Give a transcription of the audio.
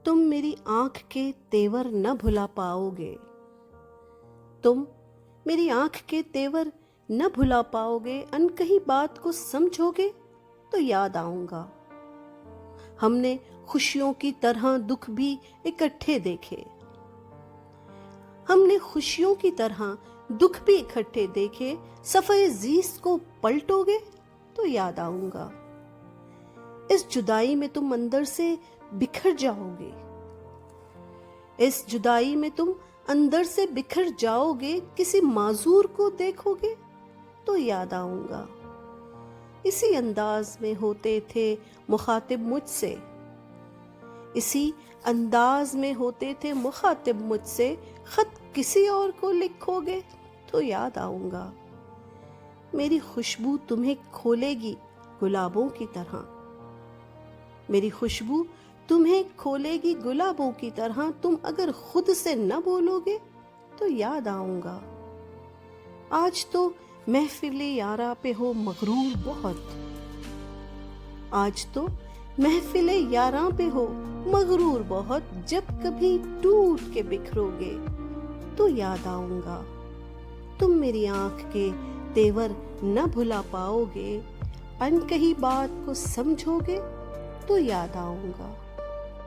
तुम मेरी आंख के तेवर न भुला पाओगे। तुम मेरी आंख के तेवर न भुला पाओगे, अनकही बात को समझोगे तो याद आऊंगा। हमने खुशियों की तरह दुख भी इकट्ठे देखे, हमने खुशियों की तरह दुख भी इकट्ठे देखे। सफर जीस्त को पलटोगे तो याद आऊंगा। इस जुदाई में तुम अंदर से बिखर जाओगे, इस जुदाई में तुम अंदर से बिखर जाओगे। किसी माजूर को देखोगे तो याद आऊंगा। इसी अंदाज में होते थे मुखातिब मुझसे, इसी अंदाज में होते थे मुखातिब मुझसे। खत किसी और को लिखोगे तो याद आऊंगा। मेरी खुशबू तुम्हें खोलेगी गुलाबों की तरह, मेरी खुशबू तुम्हें खोलेगी गुलाबों की तरह। तुम अगर खुद से न बोलोगे तो याद आऊंगा। आज तो महफिले यारा पे हो मगरूर बहुत, आज तो महफिले यारा पे हो मगरूर बहुत। जब कभी टूट के बिखरोगे तो याद आऊंगा। तुम मेरी आंख के तेवर न भुला पाओगे, अनकही बात को समझोगे तो याद आऊंगा।